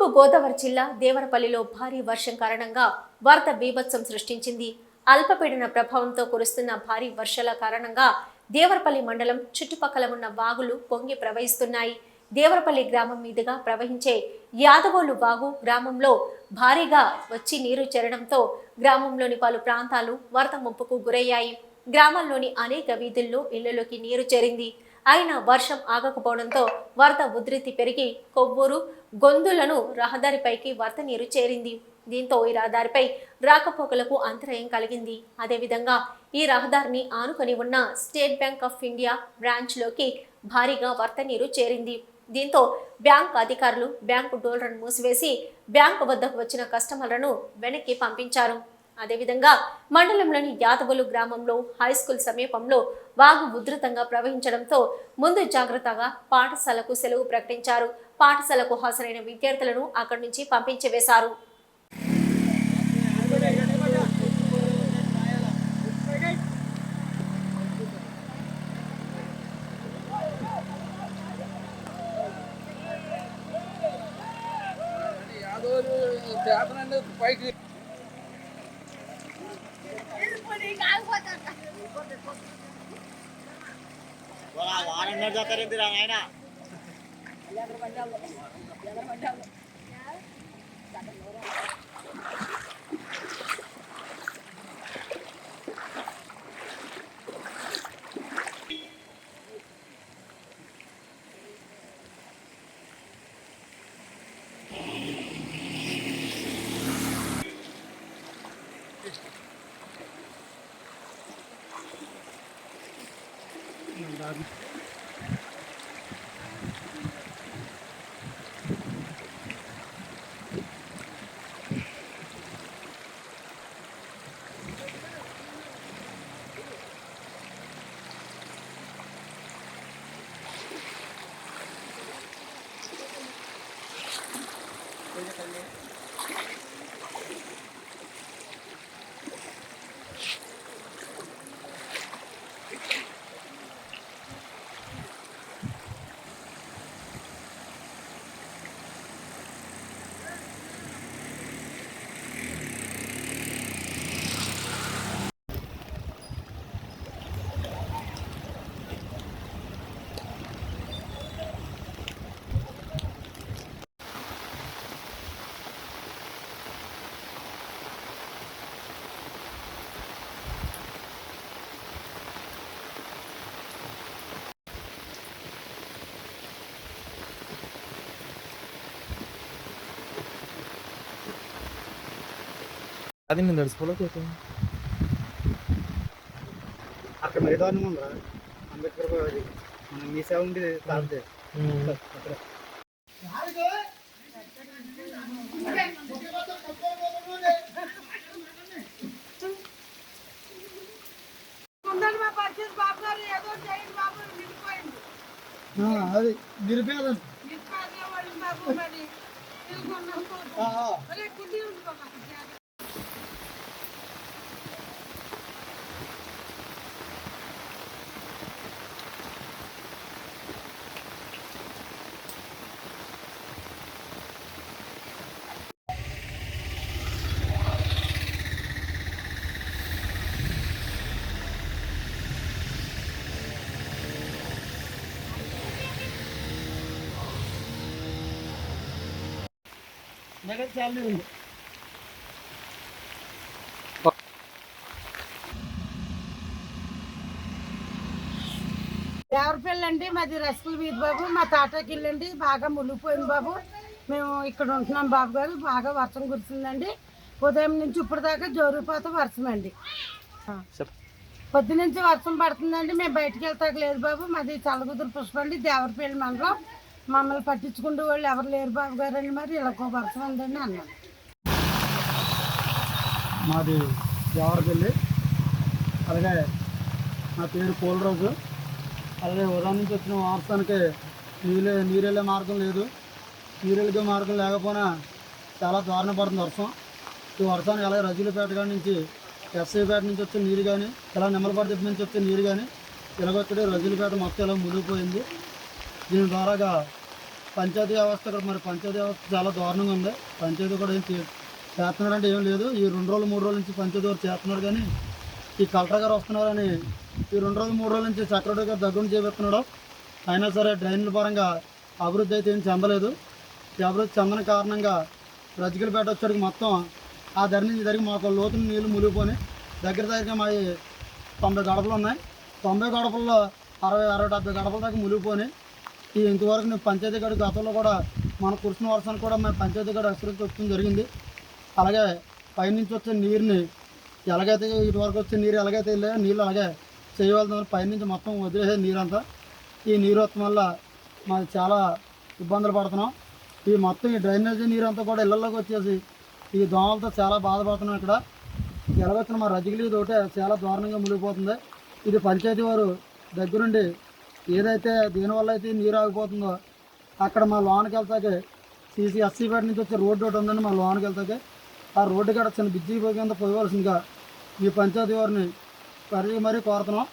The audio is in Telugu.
తూర్పు గోదావరి జిల్లా దేవరపల్లిలో భారీ వర్షం కారణంగా వరద బీభత్సం సృష్టించింది. అల్పపీడన ప్రభావంతో కురుస్తున్న భారీ వర్షాల కారణంగా దేవరపల్లి మండలం చుట్టుపక్కల ఉన్న వాగులు పొంగి ప్రవహిస్తున్నాయి. దేవరపల్లి గ్రామం మీదుగా ప్రవహించే యాదవోలు వాగు గ్రామంలో భారీగా వచ్చి నీరు చేరడంతో గ్రామంలోని పలు ప్రాంతాలు వరద ముప్పుకు గురయ్యాయి. గ్రామాల్లోని అనేక వీధుల్లో ఇళ్లలోకి నీరు చేరింది. అయినా వర్షం ఆగకపోవడంతో వరద ఉధృతి పెరిగి కొవ్వూరు గొంతులను రహదారిపైకి వరద నీరు చేరింది. దీంతో ఈ రహదారిపై రాకపోకలకు అంతరాయం కలిగింది. అదేవిధంగా ఈ రహదారిని ఆనుకొని ఉన్న స్టేట్ బ్యాంక్ ఆఫ్ ఇండియా బ్రాంచ్లోకి భారీగా వరద నీరు చేరింది. దీంతో బ్యాంక్ అధికారులు బ్యాంకు డోర్లను మూసివేసి బ్యాంకు వద్దకు వచ్చిన కస్టమర్లను వెనక్కి పంపించారు. అదేవిధంగా మండలంలోని యాదవోలు గ్రామంలో హైస్కూల్ సమీపంలో వాగు ఉధృతంగా ప్రవహించడంతో ముందు జాగ్రత్తగా పాఠశాలకు సెలవు ప్రకటించారు. పాఠశాలకు హాజరైన విద్యార్థులను అక్కడి నుంచి పంపించివేశారు. వారందరూ జాతరేంది రా నాయనా. అది నేను నడుచుకోలేకపోతే అక్కడ మైదానం ఉందా అంబేద్కర్ మనం మీ సేవ ఉండి తాగితే అక్కడ అది నిరుపేదం చాలా ఉంది. దేవరపల్లి అండి, మాది రసకుల వీధి బాబు. మా తాటాకి ఇల్లు అండి, బాగా మునిగిపోయింది బాబు. మేము ఇక్కడ ఉంటున్నాం బాబు గారు. బాగా వర్షం కురిసిందండి. ఉదయం నుంచి ఇప్పటిదాకా జోరుపోతే వర్షం అండి. పొద్దు నుంచి వర్షం పడుతుందండి. మేము బయటకు వెళ్తాక లేదు బాబు. మాది చల్లగుదురు పుష్పండి, దేవరపల్లి మండలం. మమ్మల్ని పట్టించుకుంటూ వాళ్ళు ఎవరు లేరు బాబు గారు అండి. మరి ఇలా వర్షం ఉందండి అన్నాను. మాది దేవరపల్లి, అలాగే నా పేరు పోలరాజు. అలాగే ఉదయం నుంచి వచ్చిన వార్తానికి నీరెళ్ళే మార్గం లేదు. నీరెళ్ళే మార్గం లేకపోయినా చాలా దారుణ పడుతుంది వర్షం. ఈ వర్షానికి అలాగే రజులపేట కాడి నుంచి ఎస్ఐపేట నుంచి వచ్చే నీరు కానీ, ఇలా నిమ్మలపాటి దగ్గర నుంచి వచ్చే నీరు కానీ, ఇలాగొక్కడే రజులపేట మొత్తం ఇలా మునిగిపోయింది. దీని ద్వారాగా పంచాయతీ వ్యవస్థ కూడా మరి పంచాయతీ వ్యవస్థ చాలా దారుణంగా ఉంది. పంచాయతీ కూడా ఏం చేస్తున్నారంటే ఏం లేదు. ఈ 2 రోజులు 3 రోజుల నుంచి పంచాయతీ వారు చేస్తున్నారు, కానీ ఈ కలెక్టర్ గారు వస్తున్నారని ఈ 2 రోజులు 3 రోజుల నుంచి సెక్రటరీ గారు దగ్గర చేపెడుతున్నాడు. అయినా సరే డ్రైన్ల పరంగా అభివృద్ధి అయితే ఏం చెందలేదు. ఈ అభివృద్ధి చెందని కారణంగా రజగిలిపేట వచ్చేటికి మొత్తం ఆ ధర నుంచి జరిగి మాకు లోతున నీళ్ళు మునిగిపోయి దగ్గరగా మా 90 గడపలు ఉన్నాయి. 90 గడపల్లో 60-70 గడపల దాకా మునిగిపోయి ఈ ఇంతవరకు నేను పంచాయతీ గడి గతంలో కూడా మన కురిసిన వర్షానికి కూడా మేము పంచాయతీ గడి ఎక్స్ప్రెస్ వచ్చడం జరిగింది. అలాగే పైనుంచి వచ్చే నీరుని ఎలాగైతే ఇటు వరకు వచ్చే నీరు ఎలాగైతే వెళ్ళాయో నీళ్ళు అలాగే చేయవలసిన పైనుంచి మొత్తం వదిలేసే నీరంతా ఈ నీరు వస్తడం వల్ల మాకు చాలా ఇబ్బందులు పడుతున్నాం. ఈ మొత్తం ఈ డ్రైనేజీ నీరు అంతా కూడా ఇళ్లలోకి వచ్చేసి ఈ దోమలతో చాలా బాధపడుతున్నాం. ఇక్కడ ఎలాగొచ్చిన మా రజగిలి ఒకటే చాలా దారుణంగా మునిగిపోతుంది. ఇది పంచాయతీ వారు దగ్గరుండి ఏదైతే దీనివల్ల అయితే నీరు ఆగిపోతుందో అక్కడ మా లోనికి వెళ్తాకే ఎస్సీపేట నుంచి వచ్చే రోడ్డు ఒకటి ఉందండి. మా లోనికి వెళ్తాకే ఆ రోడ్డు కాడ చిన్న బిజ్జీ కింద పోయవలసిందిగా ఈ పంచాయతీ వారిని మరీ కోరుతున్నాం.